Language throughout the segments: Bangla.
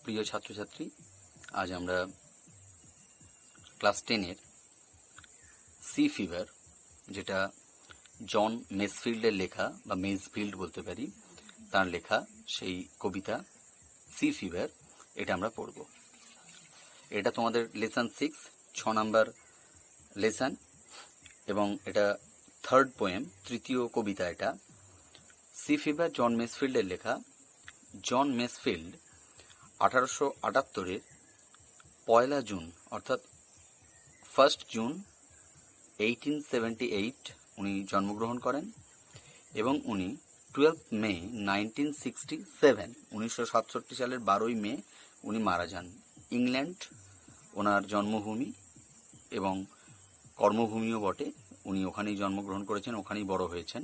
প্রিয় ছাত্রছাত্রী, আজ আমরা ক্লাস 10-এর সি ফিভার, যেটা জন মেসফিল্ডের লেখা বা মেজফিল্ড বলতে পারি, তার লেখা সেই কবিতা সি ফিভার, এটা আমরা পড়ব। এটা তোমাদের লেসন 6, 6 নাম্বার লেসন, এবং এটা থার্ড পোয়েম, তৃতীয় কবিতা। এটা সি ফিভার জন মেসফিল্ডের লেখা। জন মেসফিল্ড 1878-এর 1 জুন, অর্থাৎ 1 জুন 1878 উনি জন্মগ্রহণ করেন, এবং উনি 12 মে 1967 1967 সালের 12 মে উনি মারা যান। ইংল্যান্ড ওনার জন্মভূমি এবং কর্মভূমিও বটে। উনি ওখানেই জন্মগ্রহণ করেছেন, ওখানেই বড় হয়েছেন।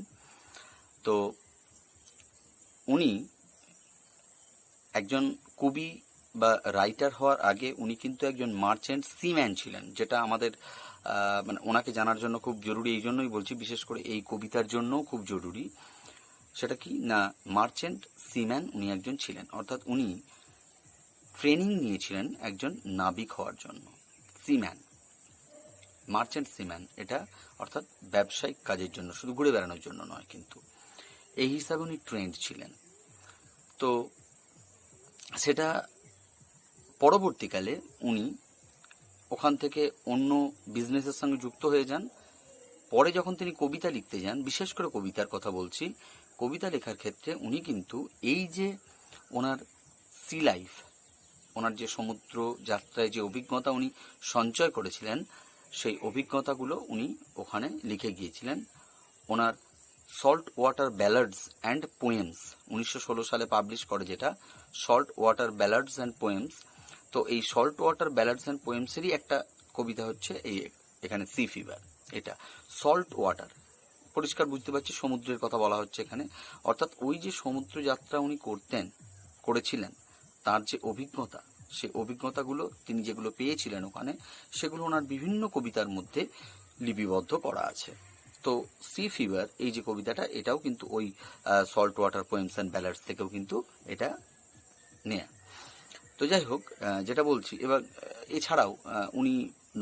তো উনি একজন কবি বা রাইটার হওয়ার আগে উনি কিন্তু একজন মার্চেন্ট সিম্যান ছিলেন, যেটা আমাদের মানে ওনাকে জানার জন্য খুব জরুরি। এই জন্যই বলছি, বিশেষ করে এই কবিতার জন্যও খুব জরুরি। সেটা কি না, মার্চেন্ট সিম্যান উনি একজন ছিলেন, অর্থাৎ উনি ট্রেনিং নিয়েছিলেন একজন নাবিক হওয়ার জন্য। সিম্যান, মার্চেন্ট সিম্যান, এটা অর্থাৎ ব্যবসায়িক কাজের জন্য, শুধু ঘুরে বেড়ানোর জন্য নয়, কিন্তু এই হিসাবে উনি ট্রেন্ড ছিলেন। তো সেটা পরবর্তীকালে উনি ওখান থেকে অন্য বিজনেসের সঙ্গে যুক্ত হয়ে যান। পরে যখন তিনি কবিতা লিখতে যান, বিশেষ করে কবিতার কথা বলছি, কবিতা লেখার ক্ষেত্রে উনি কিন্তু এই যে ওনার সি লাইফ, ওনার যে সমুদ্র যাত্রায় যে অভিজ্ঞতা উনি সঞ্চয় করেছিলেন, সেই অভিজ্ঞতাগুলো উনি ওখানে লিখে গিয়েছিলেন। ওনার salt water ballads and poems 1916 সালে পাবলিশ করে, যেটা salt water ballads and poems. তো এই সল্ট ওয়াটার ব্যালাডস অ্যান্ড পোয়েমসেরই একটা কবিতা হচ্ছে এই এখানে সি ফিভার। এটা সল্ট ওয়াটার, পরিষ্কার বুঝতে পারছি সমুদ্রের কথা বলা হচ্ছে এখানে। অর্থাৎ ওই যে সমুদ্র যাত্রা উনি করেছিলেন, তার যে অভিজ্ঞতা, সেই অভিজ্ঞতাগুলো তিনি যেগুলো পেয়েছিলেন ওখানে, সেগুলো ওনার বিভিন্ন কবিতার মধ্যে লিপিবদ্ধ করা আছে। তো সি ফিভার, এই যে কবিতাটা, এটাও কিন্তু ওই সল্ট ওয়াটার পোয়েমস অ্যান্ড ব্যালাডস থেকেও কিন্তু এটা নেয়া। তো যাই হোক, যেটা বলছি এবার, এছাড়াও উনি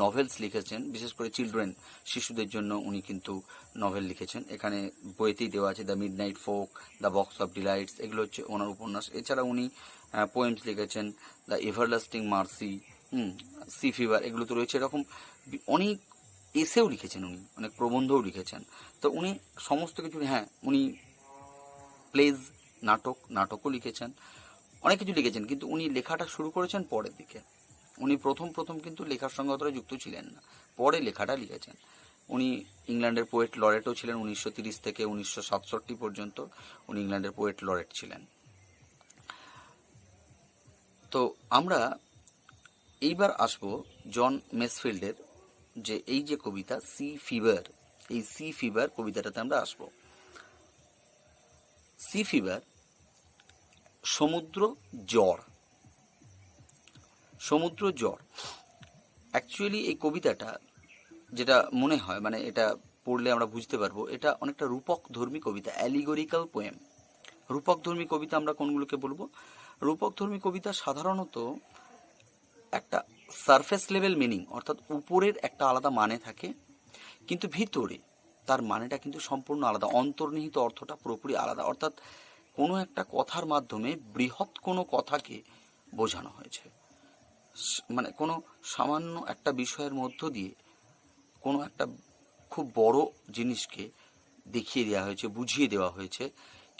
নভেলস লিখেছেন, বিশেষ করে চিলড্রেন, শিশুদের জন্য উনি কিন্তু নভেল লিখেছেন। এখানে বইতেই দেওয়া আছে the Midnight Folk, the Box of Delights, এগুলো হচ্ছে ওনার উপন্যাস। এছাড়া উনি পোয়েমস লিখেছেন, the Everlasting Mercy, Sea Fever, এগুলো তো রয়েছে। এরকম অনেক এসেও লিখেছেন উনি, অনেক প্রবন্ধও লিখেছেন। তো উনি সমস্ত কিছু, উনি প্লেজ, নাটকও লিখেছেন, অনেক কিছু লিখেছেন। কিন্তু উনি লেখাটা শুরু করেছেন পরের দিকে। উনি প্রথম কিন্তু লেখার সঙ্গে অতটা যুক্ত ছিলেন না, পরে লেখাটা লিখেছেন। উনি ইংল্যান্ডের পোয়েট লরেটও ছিলেন। 1930 থেকে 1967 পর্যন্ত উনি ইংল্যান্ডের পোয়েট লরেট ছিলেন। তো আমরা এইবার আসবো জন মেসফিল্ডের যে এই যে কবিতা সি ফিভার, এই সি ফিভার কবিতাটাতে আমরা আসবো। সি ফিভার, সমুদ্র জ্বর। অ্যাকচুয়ালি এই কবিতাটা যেটা মনে হয়, মানে এটা পড়লে আমরা বুঝতে পারবো, এটা অনেকটা রূপকধর্মী কবিতা, অ্যালিগোরিক্যাল পোয়েম। রূপকধর্মী কবিতা আমরা কোনগুলোকে বলবো? রূপকধর্মী কবিতা সাধারণত একটা সারফেস লেভেল মিনিং, অর্থাৎ উপরের একটা আলাদা মানে থাকে, কিন্তু ভিতরে তার মানেটা কিন্তু সম্পূর্ণ আলাদা, অন্তর্নিহিত অর্থটা পুরোপুরি আলাদা। অর্থাৎ কোনো একটা কথার মাধ্যমে বৃহৎ কোনো কথাকে বোঝানো হয়েছে, মানে কোনো সামান্য একটা বিষয়ের মধ্য দিয়ে কোনো একটা খুব বড় জিনিসকে দেখিয়ে দেওয়া হয়েছে, বুঝিয়ে দেওয়া হয়েছে।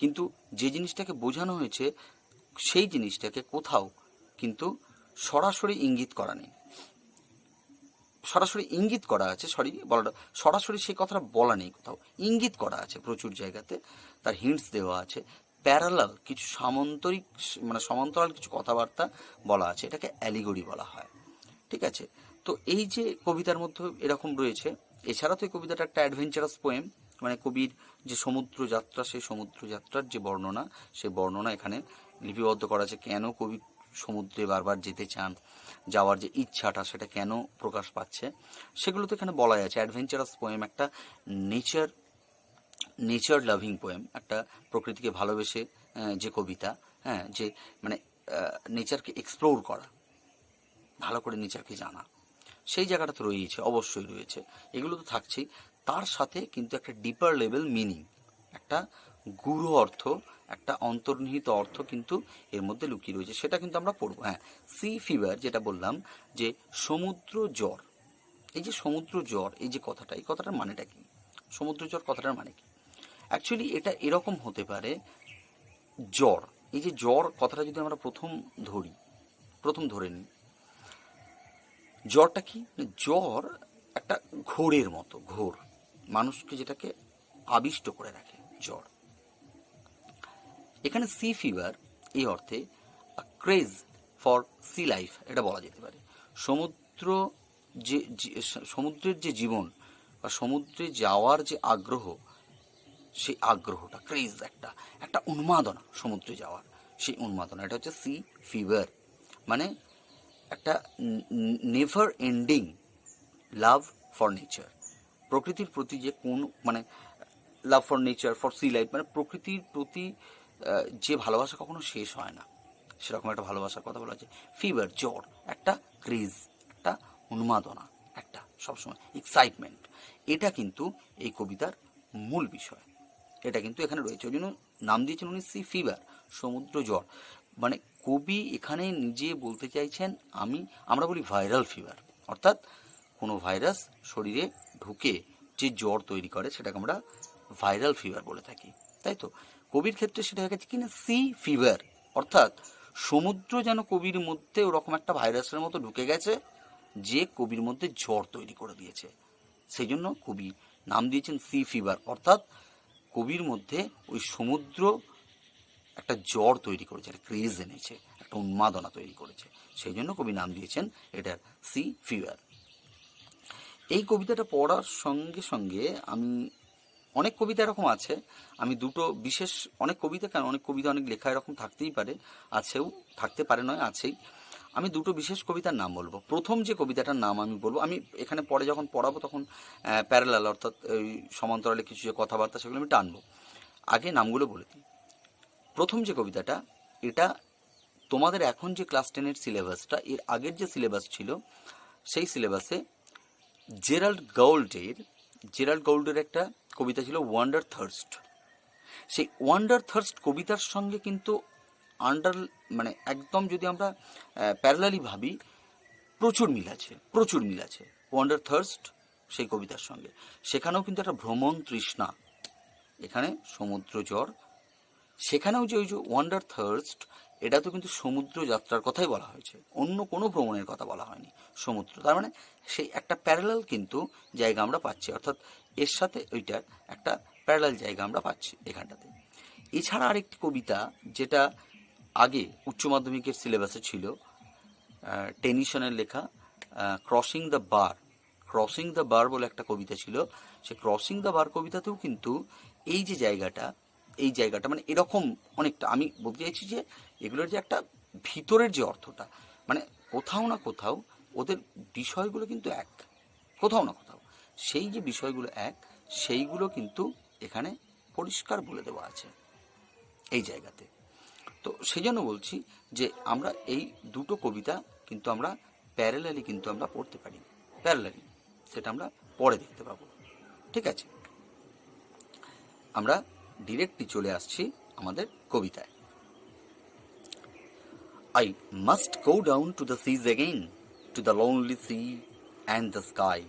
কিন্তু যে জিনিসটাকে বোঝানো হয়েছে, সেই জিনিসটাকে কোথাও কিন্তু সরাসরি ইঙ্গিত করা নেই। সরাসরি ইঙ্গিত করা আছে, সরাসরি সেই কথাটা বলা নেই, কোথাও ইঙ্গিত করা আছে প্রচুর জায়গাতে, তার হিন্টস দেওয়া আছে। প্যারালাল কিছু সমান্তরাল কিছু কথাবার্তা বলা আছে, এটাকে অ্যালিগরি বলা হয়। ঠিক আছে? তো এই যে কবিতার মধ্যে এরকম রয়েছে। এছাড়া তো এই কবিতাটা একটা অ্যাডভেঞ্চারাস পোয়েম, মানে কবির যে সমুদ্র যাত্রা, সেই সমুদ্র যাত্রার যে বর্ণনা, সেই বর্ণনা এখানে লিপিবদ্ধ করা আছে। কেন কবি সমুদ্রে বারবার যেতে চান, যাওয়ার যে ইচ্ছাটা, সেটা কেন প্রকাশ পাচ্ছে, সেগুলো তো এখানে বলাই আছে। অ্যাডভেঞ্চারাস পোয়েম, একটা নেচার লাভিং পোয়েম, একটা প্রকৃতিকে ভালোবেসে যে কবিতা, যে মানে নেচারকে এক্সপ্লোর করা, ভালো করে নেচারকে জানা, সেই জায়গাটা তো রয়েছে, অবশ্যই রয়েছে, এগুলো তো থাকছেই। তার সাথে কিন্তু একটা ডিপার লেভেল মিনিং, একটা গূঢ় অর্থ, একটা অন্তর্নিহিত অর্থ কিন্তু এর মধ্যে লুকিয়ে রয়েছে, সেটা কিন্তু আমরা পড়বো। হ্যাঁ, সি ফিভার যেটা বললাম, যে সমুদ্র জ্বর, এই যে সমুদ্র জ্বর, এই যে কথাটা, এই কথাটার মানেটা কি? সমুদ্র জ্বর কথাটার মানে কি? অ্যাকচুয়ালি এটা এরকম হতে পারে, জ্বর, এই যে জ্বর কথাটা যদি আমরা প্রথম ধরে নিই, জ্বরটা কি? জ্বর একটা ঘোরের মতো, ঘোর, মানুষকে যেটাকে আবিষ্ট করে রাখে জ্বর। এখানে সি ফিভার এই অর্থে ক্রেজ ফর সি লাইফ এটা বলা যেতে পারে। সমুদ্র সমুদ্রের যে জীবন বা সমুদ্রে যাওয়ার যে আগ্রহ, সেই আগ্রহটা, ক্রেজ, একটা একটা উন্মাদনা সমুদ্রে যাওয়ার, সেই উন্মাদনা, এটা হচ্ছে সি ফিভার। মানে একটা never ending love for nature, প্রকৃতির প্রতি যে কোন, মানে love for nature, for sea life, মানে প্রকৃতির প্রতি যে ভালোবাসা কখনো শেষ হয় না, সেরকম একটা ভালোবাসার কথা বলা হচ্ছে। ফিভার, জ্বর, একটা ক্রেজ, একটা উন্মাদনা, একটা সবসময় এক্সাইটমেন্ট, এটা কিন্তু এই কবিতার মূল বিষয়, এটা কিন্তু এখানে রয়েছে। ওই জন্য নাম দিয়েছেন উনি সি ফিভার, সমুদ্র জ্বর। মানে কবি এখানে নিজে বলতে চাইছেন, আমরা বলি ভাইরাল ফিভার, অর্থাৎ কোনো ভাইরাস শরীরে ঢুকে যে জ্বর তৈরি করে সেটাকে আমরা ভাইরাল ফিভার বলে থাকি, তাই তো? কবির ক্ষেত্রে সেটা হয়ে গেছে কিনা সি ফিভার, অর্থাৎ সমুদ্র যেন কবির মধ্যে ওরকম একটা ভাইরাসের মতো ঢুকে গেছে, যে কবির মধ্যে জ্বর তৈরি করে দিয়েছে। সেই জন্য কবি নাম দিয়েছেন সি ফিভার, অর্থাৎ কবির মধ্যে ওই সমুদ্র একটা জ্বর তৈরি করেছে, একটা ক্রেজ এনেছে, একটা উন্মাদনা তৈরি করেছে, সেই জন্য কবি নাম দিয়েছেন এটার সি ফিভার। এই কবিতাটা পড়ার সঙ্গে সঙ্গে আমি, অনেক কবিতা এরকম আছে, আমি দুটো বিশেষ, অনেক কবিতা কেন, অনেক কবিতা, অনেক লেখা এরকম থাকতেই পারে, আছেও, থাকতে পারে নয়, আছেই। আমি দুটো বিশেষ কবিতার নাম বলবো। প্রথম যে কবিতাটার নাম আমি বলবো, আমি এখানে পরে যখন পড়াবো তখন প্যারালাল, অর্থাৎ ওই সমান্তরালে কিছু যে কথাবার্তা সেগুলো আমি টানবো, আগে নামগুলো বলে দিই। প্রথম যে কবিতাটা, এটা তোমাদের এখন যে ক্লাস 10-এর সিলেবাসটা, এর আগের যে সিলেবাস ছিল সেই সিলেবাসে জেরাল্ড গৌল্ডের একটা কবিতা ছিল ওয়ান্ডার থার্স্ট। সেই ওয়ান্ডার থার্স্ট কবিতার সঙ্গে কিন্তু মানে একদম যদি আমরা প্যারালালি ভাবি, প্রচুর মিল আছে ওয়ান্ডার থার্স্ট সেই কবিতার সঙ্গে। সেখানেও কিন্তু একটা ভ্রমণ তৃষ্ণা, এখানে সমুদ্র জ্বর, সেখানেও যে ওই যে ওয়ান্ডার থার্স্ট, এটা তো কিন্তু সমুদ্র যাত্রার কথাই বলা হয়েছে, অন্য কোনো ভ্রমণের কথা বলা হয়নি, সমুদ্র। তার মানে সেই একটা প্যারালাল কিন্তু জায়গা আমরা পাচ্ছি, অর্থাৎ এর সাথে ওইটার একটা প্যারালাল জায়গা আমরা পাচ্ছি এখানটাতে। এছাড়া আরেকটি কবিতা যেটা আগে উচ্চ মাধ্যমিকের সিলেবাসে ছিল, টেনিসনের লেখা ক্রসিং দ্য বার বলে একটা কবিতা ছিল। সে ক্রসিং দ্য বার কবিতাতেও কিন্তু এই যে জায়গাটা মানে এরকম অনেকটা, আমি বলতে চাইছি যে এগুলোর যে একটা ভিতরের যে অর্থটা, মানে কোথাও না কোথাও ওদের বিষয়গুলো কিন্তু এক, কোথাও না কোথাও সেই যে বিষয়গুলো এক, সেইগুলো কিন্তু এখানে পরিষ্কার বলে দেওয়া আছে এই জায়গাতে। তো সেই জন্য বলছি যে আমরা এই দুটো কবিতা কিন্তু আমরা প্যারালালি কিন্তু আমরা পড়তে পারি, প্যারালালি, সেটা আমরা পরে দেখতে পাবো। ঠিক আছে, আমরা ডিরেক্টলি চলে আসছি আমাদের কবিতায়। I must go down to the seas again, to the lonely sea and the sky,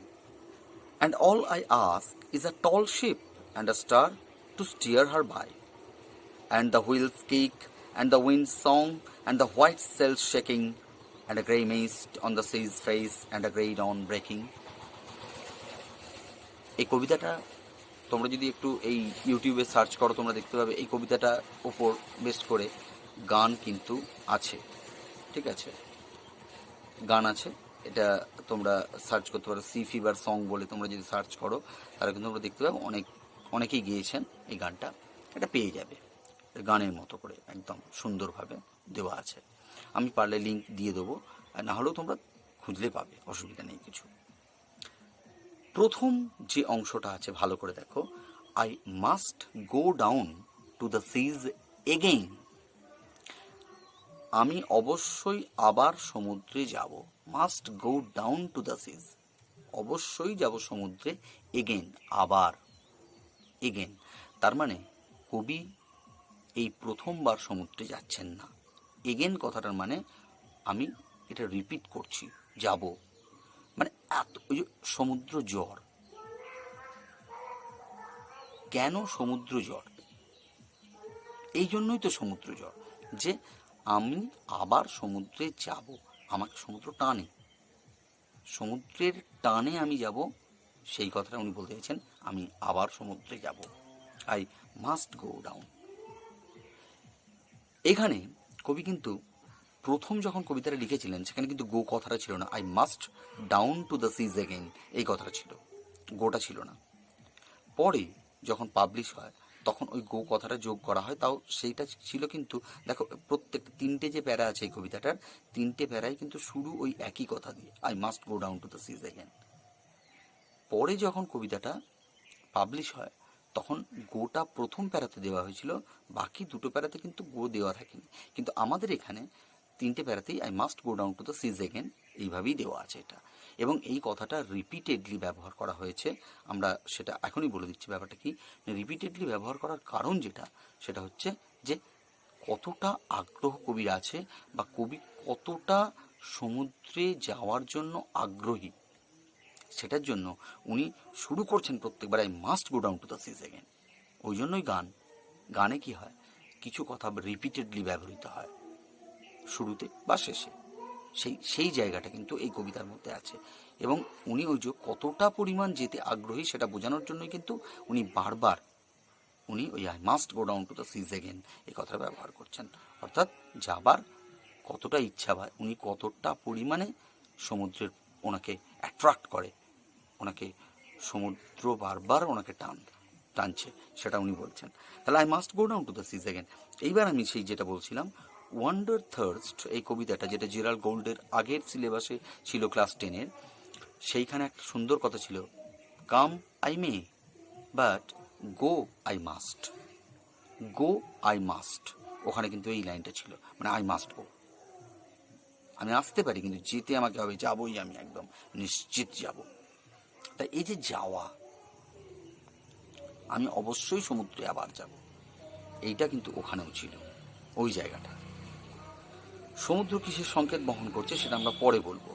and all I ask is a tall ship and a star to steer her by, and the wheels kick and the wind's song and the white sails shaking, and a grey mist on the sea's face and a grey dawn breaking. এই কবিতাটা তোমরা যদি একটু এই ইউটিউবে সার্চ করো তোমরা দেখতে পাবে এই কবিতাটার উপর বেস করে গান কিন্তু আছে, ঠিক আছে, গান আছে, এটা তোমরা সার্চ করতে পারো, সি ফিভার সং বলে তোমরা যদি সার্চ করো তাহলে কিন্তু তোমরা দেখতে পাবে অনেকেই গেয়েছেন এই গানটা, এটা পেয়ে যাবে, গানের মতো করে একদম সুন্দরভাবে দেওয়া আছে। আমি পারলে লিঙ্ক দিয়ে দেবো, আর না হলেও তোমরা খুঁজলে পাবে, অসুবিধা নেই কিছু। প্রথম যে অংশটা আছে ভালো করে দেখো, I must go down to the seas again. আমি অবশ্যই আবার সমুদ্রে যাব, must go down to the seas, অবশ্যই যাব সমুদ্রে, এগেন, আবার, এগেন। তার মানে কবি এই প্রথমবার সমুদ্রে যাচ্ছেন না। এগেন কথাটার মানে আমি এটা রিপিট করছি, যাব, মানে এত ওই যে সমুদ্র জ্বর। কেন সমুদ্র জ্বর? এই জন্যই তো সমুদ্র জ্বর, যে আমি আবার সমুদ্রে যাব, আমাকে সমুদ্র টানে, সমুদ্রের টানে আমি যাব, সেই কথাটা উনি বলতে চাইছেন, আমি আবার সমুদ্রে যাব, আই মাস্ট গো ডাউন। এখানে কবি কিন্তু প্রথম যখন কবিতাটা লিখেছিলেন সেখানে কিন্তু গো কথাটা ছিল না, I must down to the seas again, এই কথাটা ছিল, গোটা ছিল না। পরে যখন পাবলিশ হয় তখন ওই গো কথাটা যোগ করা হয়, তাও সেইটা ছিল কিন্তু দেখো প্রত্যেক তিনটে যে প্যারা আছে এই কবিতাটার, তিনটে প্যারাই কিন্তু শুরু ওই একই কথা দিয়ে, I must go down to the seas again. পরে যখন কবিতাটা পাবলিশ হয় তখন গোটা প্রথম প্যারাতে দেওয়া হয়েছিল, বাকি দুটো প্যারাতে কিন্তু গো দেওয়া থাকেনি, কিন্তু আমাদের এখানে তিনটে প্যারাতেই I must go down to the seas again এইভাবেই দেওয়া আছে এটা। এবং এই কথাটা রিপিটেডলি ব্যবহার করা হয়েছে, আমরা সেটা এখনই বলে দিচ্ছি ব্যাপারটা কি। রিপিটেডলি ব্যবহার করার কারণ যেটা, সেটা হচ্ছে যে কতটা আগ্রহ কবির আছে, বা কবি কতটা সমুদ্রে যাওয়ার জন্য আগ্রহী, সেটার জন্য উনি শুরু করছেন প্রত্যেকবার I must go down to the seas again. ওই জন্যই গানে কি হয়, কিছু কথা রিপিটেডলি ব্যবহৃত হয় শুরুতে বা শেষে, সেই জায়গাটা কিন্তু এই কবিতার মধ্যে আছে। এবং উনি ওই যে কতটা পরিমাণ যেতে আগ্রহী সেটা বোঝানোর জন্যই কিন্তু উনি বারবার উনি ওই I must go down to the seas again এই কথাটা ব্যবহার করছেন, অর্থাৎ যাবার কতটা ইচ্ছা হয়, উনি কতটা পরিমাণে সমুদ্রের ওনাকে অ্যাট্রাক্ট করে, ওনাকে সমুদ্র বারবার ওনাকে টানছে, সেটা উনি বলছেন। তাহলে I must go down to the seas again. এইবার আমি সেই যেটা বলছিলাম, ওয়ান্ডার থার্স্ট এই কবিতাটা, যেটা জেরাল্ড গোল্ডের আগের সিলেবাসে ছিল ক্লাস 10-এর, সেইখানে একটা সুন্দর কথা ছিল, come I may but go I must, go I must, ওখানে কিন্তু এই লাইনটা ছিল, মানে আই মাস্ট গো, আমি আসতে পারি কিন্তু যেতে আমাকে হবে, যাবই আমি, একদম নিশ্চিত যাব। তাই এই যে যাওয়া, আমি অবশ্যই সমুদ্রে আবার যাব, এইটা কিন্তু ওখানেও ছিল, ওই জায়গাটা। সমুদ্র কিসের সংকেত বহন করছে সেটা আমরা পরে বলবো,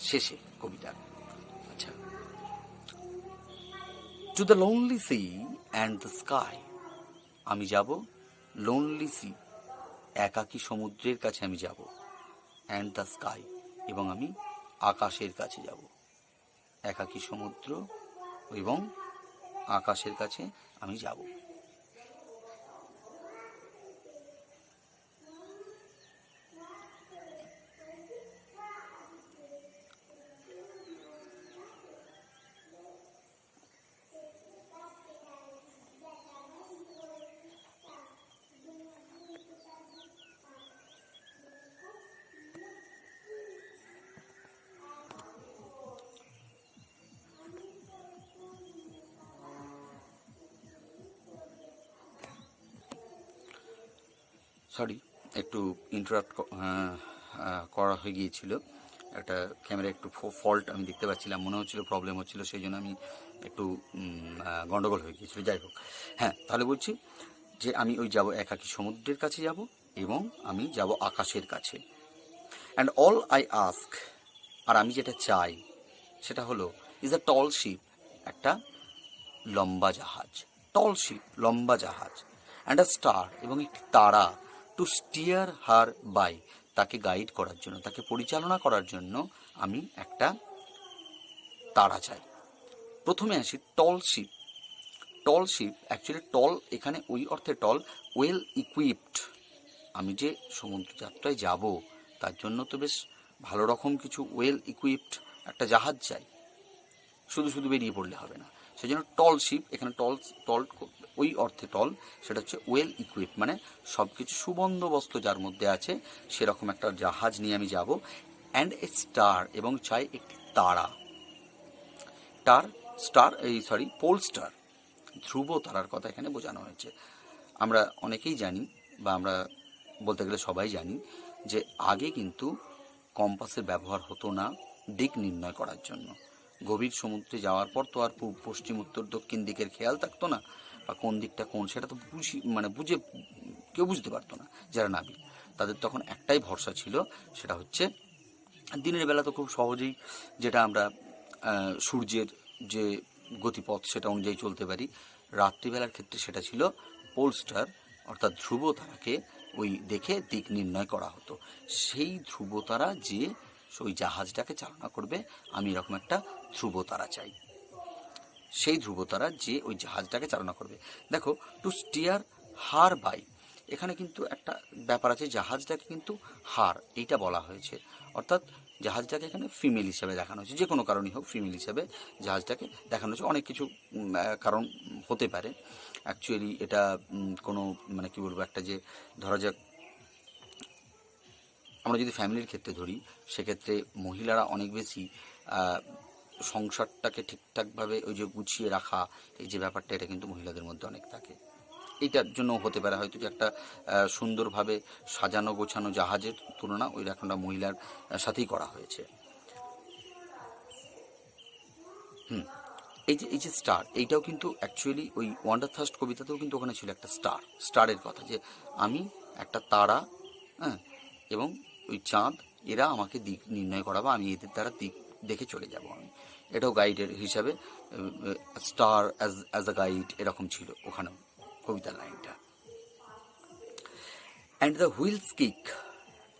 শেষে কবিতার। আচ্ছা, to the lonely sea and the sky, আমি যাব লোনলি সি, একাকী সমুদ্রের কাছে আমি যাব, অ্যান্ড দ্য স্কাই, এবং আমি আকাশের কাছে যাব, একাকী সমুদ্র এবং আকাশের কাছে আমি যাব। সরি, একটু ইন্টারাপ্ট করা হয়ে গিয়েছিল, একটা ক্যামেরা একটু ফল্ট আমি দেখতে পাচ্ছিলাম, মনে হচ্ছিল প্রবলেম হচ্ছিল, সেই জন্য আমি একটু গন্ডগোল হয়ে গিয়েছিল। যাই হোক, হ্যাঁ, তাহলে বলছি যে আমি ওই যাব, একাকী সমুদ্রের কাছে যাব, এবং আমি যাব আকাশের কাছে। অ্যান্ড অল আই আস্ক, আর আমি যেটা চাই সেটা হলো, ইজ আ টল শিপ, একটা লম্বা জাহাজ, টল শিপ লম্বা জাহাজ, অ্যান্ড আ স্টার, এবং একটি তারা, টু স্টিয়ার হার বাই, তাকে গাইড করার জন্য, তাকে পরিচালনা করার জন্য আমি একটা তারা চাই। প্রথমে আসি টল শিপ। টল শিপ, অ্যাকচুয়ালি টল এখানে ওই অর্থে টল, ওয়েল ইকুইপড, আমি যে সমুদ্র যাত্রায় যাব তার জন্য তো বেশ ভালো রকম কিছু ওয়েল ইকুইপড একটা জাহাজ চাই, শুধু শুধু বেরিয়ে পড়লে হবে না, সেই জন্য টল শিপ, এখানে টল টল ওই অর্থে টল, সেটা হচ্ছে ওয়েল ইকুইপ, মানে সব কিছু সুবন্দোবস্ত যার মধ্যে আছে সেরকম একটা জাহাজ নিয়ে আমি যাব। অ্যান্ড এ স্টার, এবং চাই একটি তারা, পোল স্টার, ধ্রুব তারার কথা এখানে বোঝানো হয়েছে। আমরা অনেকেই জানি, বা আমরা বলতে গেলে সবাই জানি, যে আগে কিন্তু কম্পাসের ব্যবহার হতো না দিক নির্ণয় করার জন্য। গভীর সমুদ্রে যাওয়ার পর তো আর পূর্ব পশ্চিম উত্তর দক্ষিণ দিকের খেয়াল থাকতো না, বা কোন দিকটা কোন সেটা তো বুঝে কেউ বুঝতে পারতো না যারা নাবিক। তাদের তখন একটাই ভরসা ছিল, সেটা হচ্ছে দিনের বেলা তো খুব সহজেই যেটা আমরা সূর্যের যে গতিপথ সেটা অনুযায়ী চলতে পারি। রাত্রিবেলার ক্ষেত্রে সেটা ছিল পোলস্টার, অর্থাৎ ধ্রুব তারাকে ওই দেখে দিক নির্ণয় করা হতো। সেই ধ্রুব তারা যে ওই জাহাজটাকে চালনা করবে, আমি এরকম একটা ধ্রুব তারা চাই। সেই ধ্রুব তারা যে ওই জাহাজটাকে চালনা করবে। দেখো, টু স্টিয়ার হার বাই, এখানে কিন্তু একটা ব্যাপার আছে, জাহাজটাকে কিন্তু হার এইটা বলা হয়েছে, অর্থাৎ জাহাজটাকে এখানে ফিমেল হিসাবে দেখানো হয়েছে। যে কোনো কারণই হোক ফিমেল হিসাবে জাহাজটাকে দেখানো হয়েছে। অনেক কিছু কারণ হতে পারে। অ্যাকচুয়ালি এটা কোনো মানে কী বলবো, একটা যে ধরা যাক আমরা যদি ফ্যামিলির ক্ষেত্রে ধরি, সেক্ষেত্রে মহিলারা অনেক বেশি সংসারটাকে ঠিকঠাকভাবে ওই যে গুছিয়ে রাখা, এই যে ব্যাপারটা, এটা কিন্তু মহিলাদের মধ্যে অনেক থাকে। এইটার জন্য হতে পারে হয়তো যে একটা সুন্দরভাবে সাজানো গোছানো জাহাজের তুলনা ওই রকমটা মহিলার সাথেই করা হয়েছে। এই যে স্টার, এইটাও কিন্তু অ্যাকচুয়ালি ওই ওয়ান্ডার থার্স্ট কবিতাতেও কিন্তু ওখানে ছিল একটা স্টারের কথা, যে আমি একটা তারা, হ্যাঁ, এবং ওই চাঁদ, এরা আমাকে দিক নির্ণয় করাবো, আমি এদের দ্বারা দিক দেখে চলে যাব আমি। এটাও গাইডের হিসাবে, স্টার অ্যাজ আ গাইড, এরকম ছিল ওখানেও কবিতার লাইনটা। অ্যান্ড দ্য হুইলস কিক,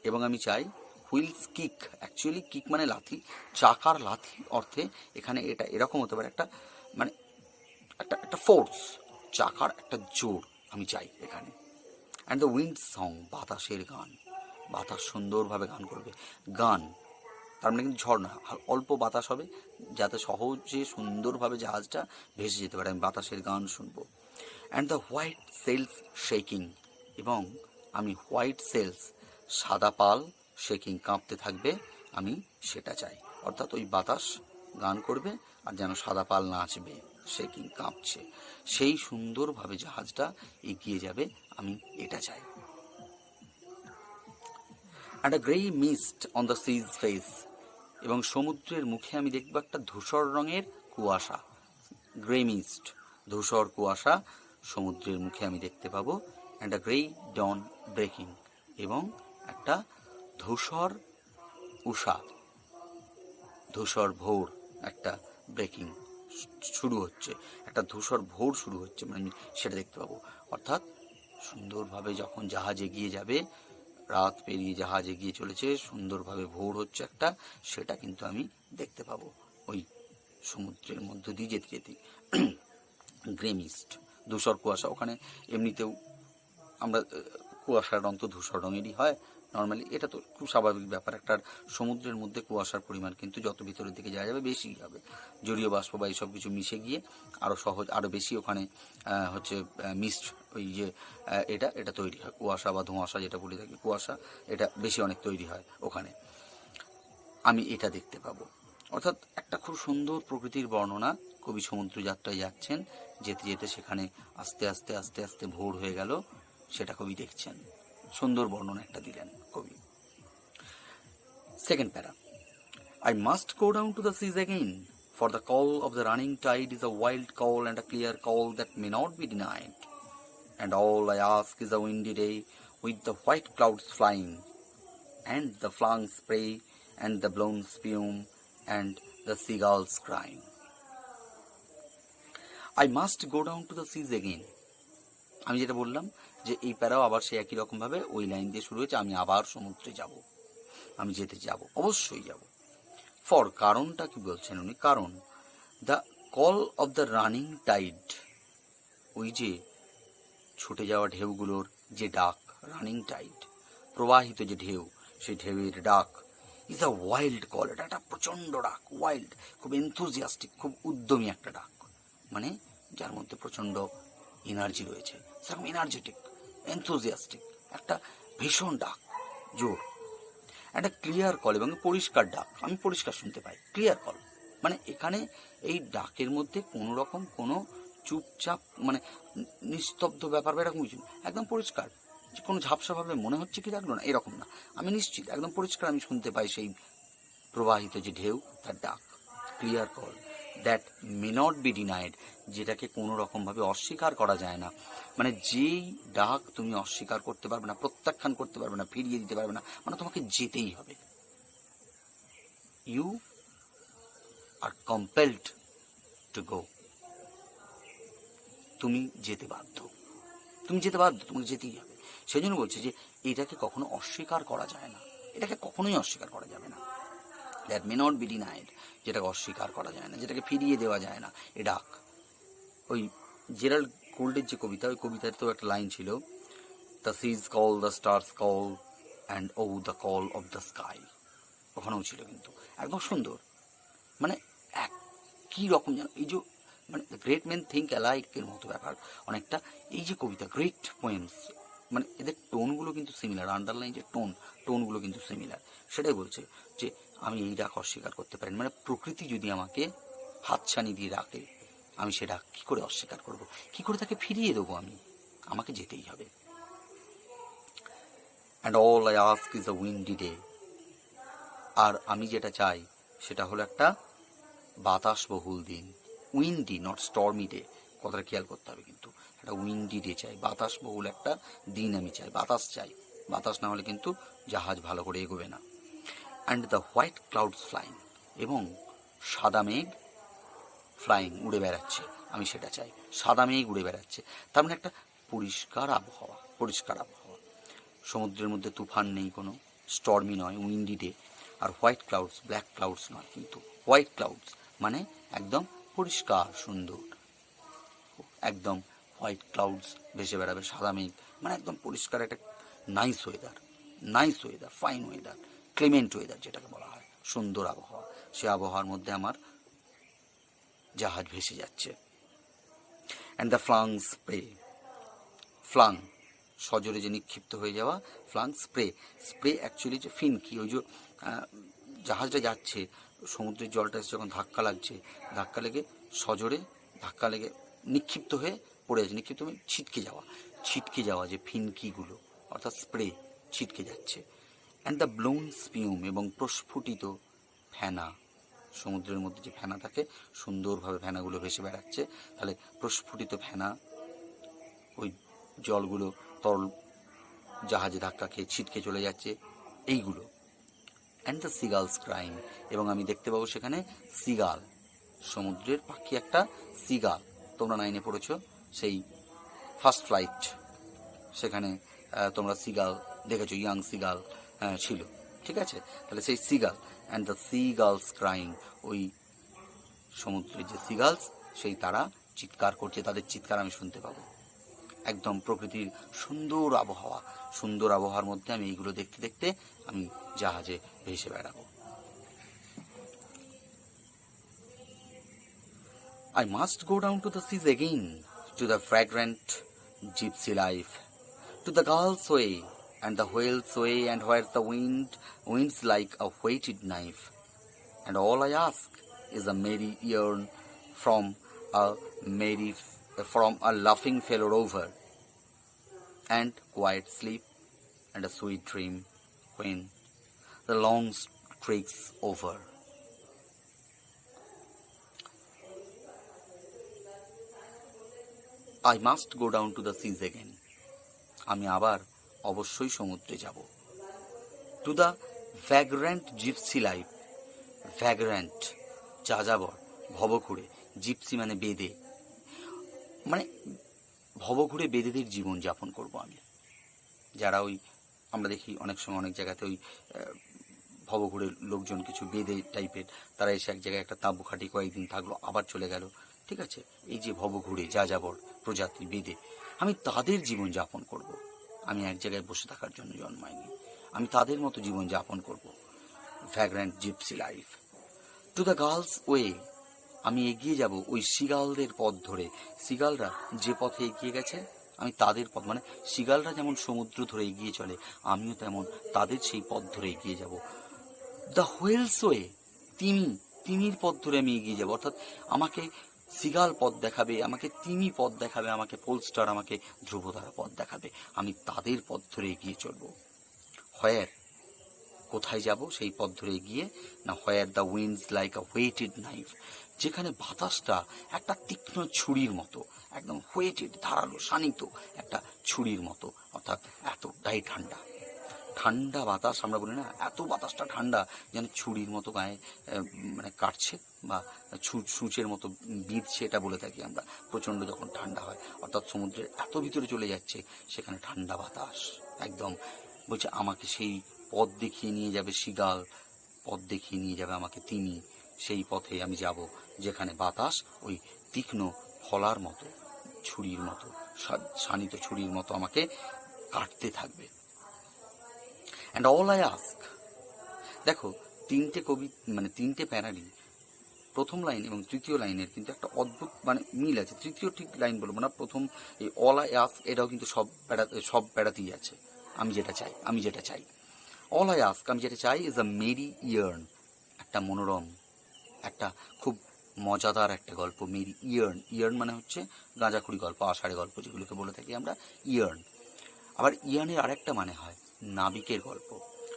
এবং আমি চাই হুইলস কিক, অ্যাকচুয়ালি কিক মানে লাথি, চাকার লাথি অর্থে এখানে এটা এরকম হতে পারে, একটা মানে একটা ফোর্স, চাকার একটা জোর আমি চাই এখানে। অ্যান্ড দ্য উইন্ড সং, বাতাসের গান, বাতাস সুন্দরভাবে গান করবে। গান তার মানে কিন্তু ঝড় না, অল্প বাতাস হবে যাতে সহজে সুন্দরভাবে জাহাজটা ভেসে যেতে পারে, আমি বাতাসের গান শুনবো। And the white sails shaking, এবং আমি হোয়াইট সেলস, সাদা পাল, শেকিং, কাঁপতে থাকবে, আমি সেটা চাই। অর্থাৎ ওই বাতাস গান করবে আর যেন সাদা পাল নাচবে, শেকিং, কাঁপছে, সেই সুন্দরভাবে জাহাজটা এগিয়ে যাবে, আমি এটা চাই। And a grey mist on the sea's face, এবং সমুদ্রের মুখে আমি দেখব একটা ধূসর রঙের কুয়াশা, গ্রে মিস্ট, ধূসর কুয়াশা সমুদ্রের মুখে আমি দেখতে পাবো। And a grey dawn breaking, এবং একটা ধূসর উষা, ধূসর ভোর, একটা ব্রেকিং শুরু হচ্ছে, একটা ধূসর ভোর শুরু হচ্ছে, মানে আমি সেটা দেখতে পাবো। অর্থাৎ সুন্দরভাবে যখন জাহাজ এগিয়ে যাবে, রাত পেরিয়ে জাহাজ এগিয়ে চলেছে, সুন্দরভাবে ভোর হচ্ছে একটা, সেটা কিন্তু আমি দেখতে পাবো ওই সমুদ্রের মধ্য দিয়ে যেতে যেতে। গ্রে মিস্ট, ধূসর কুয়াশা, ওখানে এমনিতেও আমরা কুয়াশার রং তো ধূসর রঙেরই হয় নর্মালি, এটা তো খুব স্বাভাবিক ব্যাপার। একটা সমুদ্রের মধ্যে কুয়াশার পরিমাণ কিন্তু যত ভিতরের দিকে যাওয়া যাবে বেশি হবে, জলীয় বাষ্প বা এইসব কিছু মিশে গিয়ে আরও সহজ, আরও বেশি ওখানে হচ্ছে মিস্ট, ওই যে এটা তৈরি হয়, কুয়াশা বা ধোঁয়াশা যেটা বলে থাকি, কুয়াশা, এটা বেশি অনেক তৈরি হয় ওখানে, আমি এটা দেখতে পাবো। অর্থাৎ একটা খুব সুন্দর প্রকৃতির বর্ণনা, কবি সমুদ্র যাত্রায় যাচ্ছেন, যেতে যেতে সেখানে আস্তে আস্তে আস্তে আস্তে ভোর হয়ে গেল, সেটা কবি দেখছেন, সুন্দর বর্ণনা একটা দিলেন কবি। সেকেন্ড প্যারা, I must go down to the seas again, for the call of the running tide is a wild call and a clear call that may not be denied. And all I ask is a windy day with the white clouds flying, and the flung spray, and the blown spume, and the seagulls crying. I must go down to the seas again. আমি যেটা বললাম যে এই প্যারাও আবার সে একই রকমভাবে ওই লাইন দিয়ে শুরু হয়েছে, আমি আবার সমুদ্রে যাব, আমি যেতে যাব, অবশ্যই যাব। ফর, কারণটা কি বলছেন উনি, কারণ the call of the running tide, ওই যে ছুটে যাওয়া ঢেউগুলোর যে ডাক, রানিং টাইড, প্রবাহিত যে ঢেউ, সেই ঢেউয়ের ডাক, ইজ আ ওয়াইল্ড কল, এটা একটা প্রচণ্ড ডাক, ওয়াইল্ড, খুব এনথুজিয়াস্টিক, খুব উদ্যমী একটা ডাক, মানে যার মধ্যে প্রচণ্ড এনার্জি রয়েছে, সেরকম এনার্জেটিক, এনথুজিয়াস্টিক, একটা ভীষণ ডাক, জোর। একটা ক্লিয়ার কল, এবং পরিষ্কার ডাক, আমি পরিষ্কার শুনতে পাই, ক্লিয়ার কল, মানে এখানে এই ডাকের মধ্যে কোনো রকম কোনো চুপচাপ মানে নিস্তব্ধ ব্যাপার বা এরকম কিছু, একদম পরিষ্কার, যে কোনো ঝাপসাভাবে মনে হচ্ছে কি ডাকলো না, এরকম না, আমি নিশ্চিত, একদম পরিষ্কার আমি শুনতে পাই সেই প্রবাহিত যে ঢেউ, তার ডাক, clear call, that may not be denied, যেটাকে কোনো রকমভাবে অস্বীকার করা যায় না। মানে যেই ডাক তুমি অস্বীকার করতে পারবে না, প্রত্যাখ্যান করতে পারবে না, ফিরিয়ে দিতে পারবে না, মানে তোমাকে যেতেই হবে। You are compelled to go. তুমি যেতে বাধ্য, তুমি যেতে বাধ্য, তোমাকে যেতেই হবে। সেই জন্য বলছে যে এটাকে কখনো অস্বীকার করা যায় না, এটাকে কখনোই অস্বীকার করা যাবে না। That may not be denied, যেটাকে অস্বীকার করা যায় না, যেটাকে ফিরিয়ে দেওয়া যায় না, এ ডাক। ওই জেরাল্ড গোল্ডের যে কবিতা, ওই কবিতার তো একটা লাইন ছিল, the sea's call, the stars call, and oh the call of the sky. ওখানেও ছিল কিন্তু একদম সুন্দর। মানে এক কী রকম যেন এই যে মানে গ্রেট মেন থিঙ্ক অ্যালাইকের মতো ব্যাপার অনেকটা। এই যে কবিতা, গ্রেট পোয়েমস, মানে এদের টোনগুলো কিন্তু সিমিলার, আন্ডারলাইন যে টোনগুলো কিন্তু সিমিলার। সেটাই বলছে যে আমি এই ডাক অস্বীকার করতে পারি, মানে প্রকৃতি যদি আমাকে হাতছানি দিয়ে রাখে, আমি সে ডাক কী করে অস্বীকার করব, কী করে তাকে ফিরিয়ে দেবো? আমাকে যেতেই হবে। And all I ask is a windy day, আর আমি যেটা চাই সেটা হলো একটা বাতাস বহুল দিন। উইন্ডি, নট স্টর্মি ডে, কথাটা খেয়াল করতে হবে কিন্তু। একটা উইন্ডি ডে চাই, বাতাস বহুল একটা দিন আমি চাই, বাতাস চাই। বাতাস না হলে কিন্তু জাহাজ ভালো করে এগোবে না। And the white clouds flying, এবং সাদা মেঘ ফ্লাইং, উড়ে বেড়াচ্ছে, আমি সেটা চাই। সাদা মেঘ উড়ে বেড়াচ্ছে, তার মানে একটা পরিষ্কার আবহাওয়া, পরিষ্কার আবহাওয়া। সমুদ্রের মধ্যে তুফান নেই কোনো, স্টর্মি নয়, উইন্ডি ডে। আর হোয়াইট ক্লাউডস, ব্ল্যাক ক্লাউডস নয় কিন্তু, হোয়াইট ক্লাউডস মানে একদম পরিষ্কার সুন্দর, একদম হোয়াইট ক্লাউডস ভেসে বেড়াবে, সাদা মেঘ, মানে একদম পরিষ্কার একটা nice weather, nice weather, fine weather, Clement weather যেটাকে বলা হয়, সুন্দর আবহাওয়া। সে আবহাওয়ার মধ্যে আমার জাহাজ ভেসে যাচ্ছে। And the flung spray, flung সজোরে যে নিক্ষিপ্ত হয়ে যাওয়া, ফ্লাং স্প্রে, স্প্রে অ্যাকচুয়ালি যে ফিনকি, ওই যে জাহাজটা যাচ্ছে, সমুদ্রের জলটা এসে যখন ধাক্কা লাগছে, ধাক্কা লেগে সজোরে ধাক্কা লেগে নিক্ষিপ্ত হয়ে পড়ে যাচ্ছে, নিক্ষিপ্ত হয়ে ছিটকে যাওয়া যে ফিনকিগুলো, অর্থাৎ স্প্রে ছিটকে যাচ্ছে। অ্যান্ড দ্য ব্লোন স্পিউম, এবং প্রস্ফুটিত ফেনা, সমুদ্রের মধ্যে যে ফেনা থাকে, সুন্দরভাবে ফেনাগুলো ভেসে বেড়াচ্ছে, তাহলে প্রস্ফুটিত ফেনা, ওই জলগুলো তরল জাহাজে ধাক্কা খেয়ে ছিটকে চলে যাচ্ছে, এইগুলো। অ্যান্ড দ্য সিগালস ক্রাইং, এবং আমি দেখতে পাবো সেখানে সিগাল, সমুদ্রের পাখি একটা সিগাল, তোমরা 9-এ পড়েছো সেই ফার্স্ট ফ্লাইট, সেখানে তোমরা সিগাল দেখেছো, ইয়াং সিগাল ছিল, ঠিক আছে? তাহলে সেই seagull, and the seagulls crying, ওই সমুদ্রের যে সিগালস, সেই তারা চিৎকার করছে, তাদের চিৎকার আমি শুনতে পাবো। একদম প্রকৃতির সুন্দর আবহাওয়া, সুন্দর আবহাওয়ার মধ্যে আমি এইগুলো দেখতে দেখতে আমি জাহাজে ভেসে বেড়াবো। I must go down to the seas again, to the fragrant gypsy life, to the Gulf's way and the whale's way, and where the winds like a whetted knife. And all I ask is a merry yearn from a laughing fellow rover, and quiet sleep and a sweet dream when the long streaks over. I must go down to the seas again. আমি আবার অবশ্যই সমুদ্রে যাব। টু দ্য ভ্যাগ্র্যান্ট জিপসি লাইফ, ভ্যাগ্র্যান্ট যাযাবর, ভবঘুরে, জিপসি মানে বেদে, মানে ভবঘুরে বেদেদের জীবন যাপন করব আমি। যারা ওই আমরা দেখি অনেক সময় অনেক জায়গাতে ওই ভবঘুরে লোকজন, কিছু বেদে টাইপের, তারা এসে এক জায়গায় একটা তাঁবু খাটিয়ে কয়েকদিন থাকলো, আবার চলে গেল, ঠিক আছে? এই যে ভবঘুরে যাযাবর প্রজাতি বেদে, আমি তাদের জীবন যাপন করব। আমি এক জায়গায় বসে থাকার জন্য জন্মাইনি, আমি তাদের মতো জীবন যাপন করব। Vagrant gypsy life. To the girls way, আমি এগিয়ে যাব ওই সিগালদের পথ ধরে। সিগালরা যে পথে এগিয়ে গেছে, আমি তাদের পথ, মানে সিগালরা যেমন সমুদ্র ধরে এগিয়ে চলে, আমিও তেমন তাদের সেই পথ ধরে এগিয়ে যাব। দ্য হোয়েলস ওয়ে, তিমির পথ ধরে আমি এগিয়ে যাব, অর্থাৎ আমাকে সিগাল পথ দেখাবে, আমাকে তিমি পথ দেখাবে, আমাকে পোলস্টার, আমাকে ধ্রুবতারা পথ দেখাবে, আমি তাদের পথ ধরে এগিয়ে চলব। হোয়ার, কোথায় যাব সেই পথ ধরে এগিয়ে, না where the wind's like a whetted knife, যেখানে বাতাসটা একটা তীক্ষ্ণ ছুরির মতো, একদম ওয়েটেড, ধারালো, শানিত একটা ছুরির মতো, অর্থাৎ এতটাই ঠান্ডা। ঠান্ডা বাতাস, আমরা বলি না এত বাতাসটা ঠান্ডা যেন ছুরির মতো গায়ে মানে কাটছে বা সূচের মতো বিঁধছে, এটা বলে থাকি আমরা প্রচণ্ড যখন ঠান্ডা হয়। অর্থাৎ সমুদ্রের এত ভিতরে চলে যাচ্ছে, সেখানে ঠান্ডা বাতাস একদম বলছে আমাকে সেই পথ দেখিয়ে নিয়ে যাবে সিগাল, পথ দেখিয়ে নিয়ে যাবে আমাকে তিনি, সেই পথে আমি যাব যেখানে বাতাস ওই তীক্ষ্ণ ফলার মতো, ছুরির মতো, শানিত ছুরির মতো আমাকে কাটতে থাকবে। অ্যান্ড অল আই আস্ক, দেখো তিনটে মানে তিনটে প্যারারই প্রথম লাইন এবং তৃতীয় লাইনের কিন্তু একটা অদ্ভুত মানে মিল আছে। তৃতীয় ঠিক লাইন বলবো না, প্রথম এই অল আই আস্ক এটাও কিন্তু সব প্যারাতেই আছে। আমি যেটা চাই অল আই আস্ক, আমি যেটা চাই ইজ আ মেরি ইয়ার্ন, একটা মনোরম, একটা খুব মজাদার একটা গল্প। মেরি ইয়ার্ন মানে হচ্ছে গাঁজাখুরি গল্প, আষাঢ়ে গল্প যেগুলোকে বলে থাকি আমরা ইয়ার্ন। আবার ইয়ার্নের আরেকটা মানে হয় নাবিকের গল্প,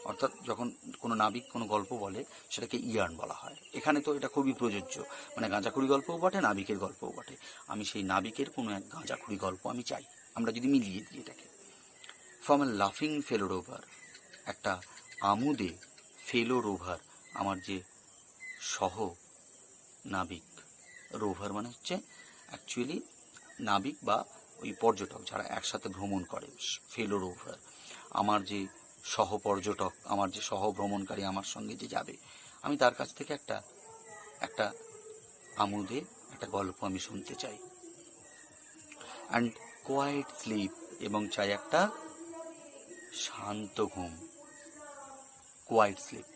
অর্থাৎ যখন কোনো নাবিক কোনো গল্প বলে সেটাকে ইয়ার্ন বলা হয়। এখানে তো এটা খুবই প্রযোজ্য, মানে গাঁজাখুরি গল্পও বটে, নাবিকের গল্পও বটে। আমি সেই নাবিকের কোনো এক গাঁজাখুরি গল্প আমি চাই, আমরা যদি মিলিয়ে দিই এটাকে। ফ্রম এ লাফিং ফেলো রোভার, একটা আমোদে ফেলো রোভার, আমার যে সহ নাবিক, রোভার মানে হচ্ছে অ্যাকচুয়ালি নাবিক বা ওই পর্যটক যারা একসাথে ভ্রমণ করে, ফেলো রোভার, আমার যে সহ পর্যটক, আমার যে সহ ভ্রমণকারী আমার সঙ্গে যে যাবে, আমি তার কাছ থেকে একটা আমোদে একটা গল্প আমি শুনতে চাই। অ্যান্ড কোয়াইট স্লিপ, এবং চাই একটা শান্ত ঘুম, quiet sleep.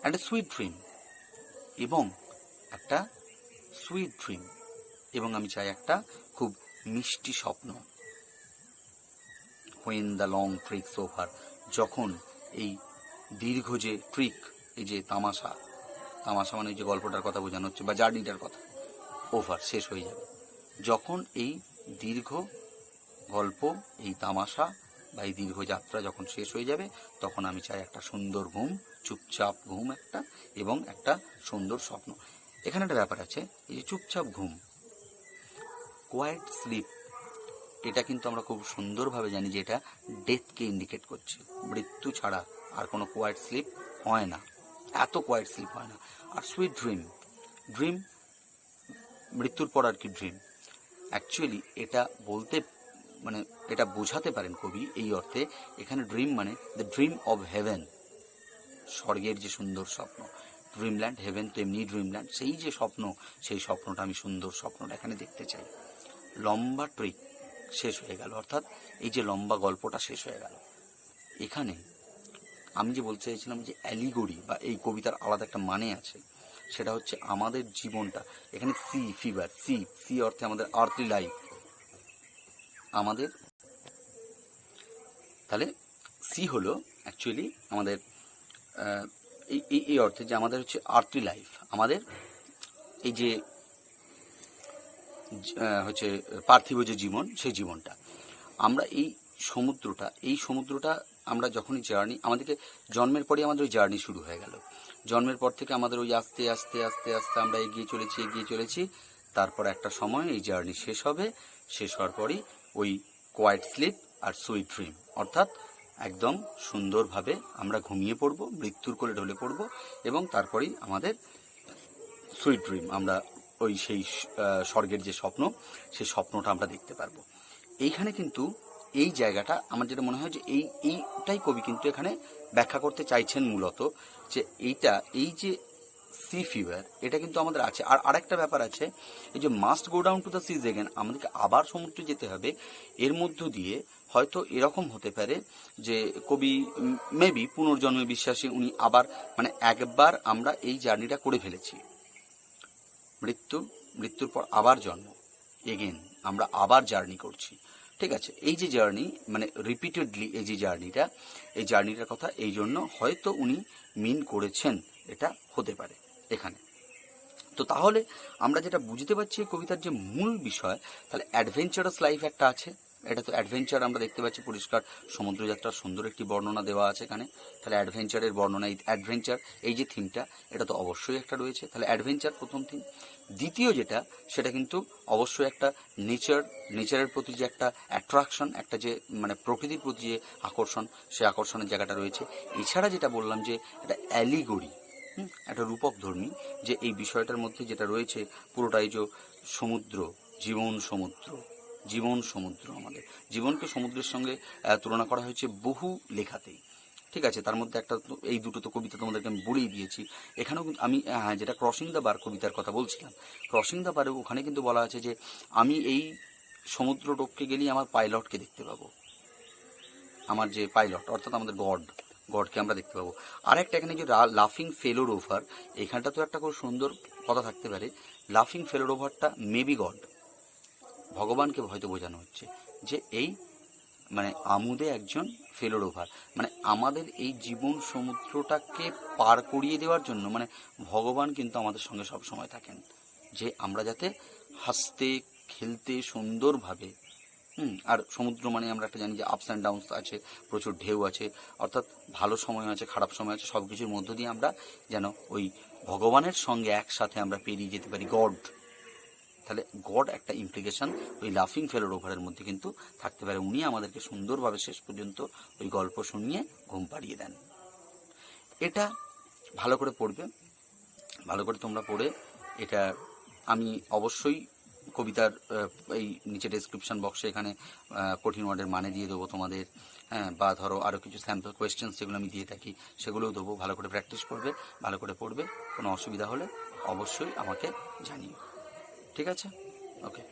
And a sweet dream, এবং একটা সুইট ড্রিম, এবং আমি চাই একটা খুব মিষ্টি স্বপ্ন। When the long tricks over, যখন এই দীর্ঘ যে ট্রিক, এই যে তামাশা মানে যে গল্পটার কথা বোঝানো হচ্ছে বা জার্নিটার কথা, ওভার শেষ হয়ে যাবে, যখন এই দীর্ঘ গল্প, এই তামাশা বা এই দীর্ঘ যাত্রা যখন শেষ হয়ে যাবে, তখন আমি চাই একটা সুন্দর ঘুম, চুপচাপ ঘুম একটা, এবং একটা সুন্দর স্বপ্ন। এখানে একটা ব্যাপার আছে, এই যে চুপচাপ ঘুম, কোয়াইট স্লিপ, এটা কিন্তু আমরা খুব সুন্দরভাবে জানি যে এটা ডেথকে ইন্ডিকেট করছে। মৃত্যু ছাড়া আর কোনো কোয়াইট স্লিপ হয় না, এত কোয়াইট স্লিপ হয় না। আর সুইট ড্রিম মৃত্যুর পর আর কি ড্রিম, অ্যাকচুয়ালি এটা বলতে মানে এটা বোঝাতে পারেন কবি এই অর্থে, এখানে ড্রিম মানে দ্য ড্রিম অব হেভেন, স্বর্গের যে সুন্দর স্বপ্ন। ড্রিমল্যান্ড, হেভেন তো এমনি ড্রিমল্যান্ড, সেই যে স্বপ্ন, সেই স্বপ্নটা আমি সুন্দর স্বপ্নটা এখানে দেখতে চাই। লম্বা ট্রিক শেষ হয়ে গেল, অর্থাৎ এই যে লম্বা গল্পটা শেষ হয়ে গেল। এখানে আমি যে বলতে চাইছিলাম যে অ্যালিগরি বা এই কবিতার আলাদা একটা মানে আছে, সেটা হচ্ছে আমাদের জীবনটা এখানে সি অর্থে আমাদের আর্থলি লাইফ, আমাদের তাহলে সি হলো অ্যাকচুয়ালি আমাদের এই অর্থে যে আমাদের হচ্ছে আর্থলি লাইফ, আমাদের এই যে হচ্ছে পার্থিব যে জীবন, সেই জীবনটা আমরা এই সমুদ্রটা আমরা যখনই জার্নি, আমাদেরকে জন্মের পরই আমাদের ওই জার্নি শুরু হয়ে গেল। জন্মের পর থেকে আমাদের ওই আস্তে আস্তে আস্তে আস্তে আমরা এগিয়ে চলেছি, তারপর একটা সময় এই জার্নি শেষ হবে, শেষ হওয়ার পরই ওই কোয়াইট স্লিপ আর সুইট ড্রিম, অর্থাৎ একদম সুন্দরভাবে আমরা ঘুমিয়ে পড়বো, মৃত্যুর কোলে ঢলে পড়বো, এবং তারপরেই আমাদের সুইট ড্রিম, আমরা ওই সেই স্বর্গের যে স্বপ্ন, সেই স্বপ্নটা আমরা দেখতে পারবো। এইখানে কিন্তু এই জায়গাটা আমার যেটা মনে হয় যে এইটাই কবি কিন্তু এখানে ব্যাখ্যা করতে চাইছেন মূলত, যে এই যে সি ফিভার এটা কিন্তু আমাদের আছে। আর আরেকটা ব্যাপার আছে, এই যে must go down to the seas again, আমাদেরকে আবার সমুদ্রে যেতে হবে। এর মধ্য দিয়ে হয়তো এরকম হতে পারে যে কবি মেবি পুনর্জন্মে বিশ্বাসী, উনি আবার মানে একবার আমরা এই জার্নিটা করে ফেলেছি, মৃত্যুর পর আবার জন্ম, এগেন আমরা আবার জার্নি করছি, ঠিক আছে। এই যে জার্নি মানে রিপিটেডলি এই যে জার্নিটার কথা এই জন্য হয়তো উনি মিন করেছেন, এটা হতে পারে এখানে। তো তাহলে আমরা যেটা বুঝতে পারছি কবিতার যে মূল বিষয়, তাহলে অ্যাডভেঞ্চারাস লাইফ একটা আছে, এটা তো অ্যাডভেঞ্চার, আমরা দেখতে পাচ্ছি পরিষ্কার সমুদ্রযাত্রার সুন্দর একটি বর্ণনা দেওয়া আছে এখানে। তাহলে অ্যাডভেঞ্চারের বর্ণনা, এই অ্যাডভেঞ্চার এই যে থিমটা, এটা তো অবশ্যই একটা রয়েছে। তাহলে অ্যাডভেঞ্চার প্রথম থিম। দ্বিতীয় যেটা, সেটা কিন্তু অবশ্যই একটা নেচারের প্রতি যে একটা অ্যাট্রাকশন, একটা যে মানে প্রকৃতির প্রতি যে আকর্ষণ, সে আকর্ষণের জায়গাটা রয়েছে। এছাড়া যেটা বললাম যে একটা অ্যালিগরি, একটা রূপক ধর্মী, যে এই বিষয়টার মধ্যে যেটা রয়েছে পুরোটাই যে সমুদ্র, জীবন সমুদ্র, আমাদের জীবনকে সমুদ্রের সঙ্গে তুলনা করা হয়েছে বহু লেখাতেই। ঠিক আছে, তার মধ্যে একটা এই দুটো তো কবিতা তোমাদেরকে আমি বলেই দিয়েছি। এখানেও কিন্তু আমি যেটা ক্রসিং দ্য বার কবিতার কথা বলছিলাম, ক্রসিং দ্য বারে ওখানে কিন্তু বলা আছে যে আমি এই সমুদ্র টপকে গেলেই আমার পাইলটকে দেখতে পাবো, আমার যে পাইলট অর্থাৎ আমাদের গডকে আমরা দেখতে পাবো। আর একটা এখানে যে লাফিং ফেলোর ওভার, এখানটা তো একটা খুব সুন্দর কথা থাকতে পারে। লাফিং ফেলোর ওভারটা মেবি গড, ভগবানকে হয়তো বোঝানো হচ্ছে যে এই মানে আমুদে একজন ফেলোর ওভার, মানে আমাদের এই জীবন সমুদ্রটাকে পার করিয়ে দেওয়ার জন্য মানে ভগবান কিন্তু আমাদের সঙ্গে সব সময় থাকেন, যে আমরা যাতে হাসতে খেলতে সুন্দরভাবে, আর সমুদ্র মানে আমরা একটা জানি যে আপস অ্যান্ড ডাউনস আছে, প্রচুর ঢেউ আছে, অর্থাৎ ভালো সময় আছে, খারাপ সময় আছে, সব কিছুর মধ্য দিয়ে আমরা যেন ওই ভগবানের সঙ্গে একসাথে আমরা পেরিয়ে যেতে পারি, গড। তাহলে গড একটা ইমপ্লিকেশন ওই লাফিং ফেলোর ওভারের মধ্যে কিন্তু থাকতে পারে। উনি আমাদেরকে সুন্দরভাবে শেষ পর্যন্ত ওই গল্প শুনিয়ে ঘুম পাড়িয়ে দেন। এটা ভালো করে পড়বে, ভালো করে তোমরা পড়ে এটা, আমি অবশ্যই কবিতার এই নিচে ডেসক্রিপশন বক্সে এখানে কঠিন ওয়ার্ডের মানে দিয়ে দেবো তোমাদের, হ্যাঁ, বা ধরো আরও কিছু স্যাম্পল কোয়েশ্চেন্স যেগুলো আমি দিয়ে থাকি সেগুলোও দেবো। ভালো করে প্র্যাকটিস করবে, ভালো করে পড়বে। কোনো অসুবিধা হলে অবশ্যই আমাকে জানিও, ঠিক আছে? ওকে।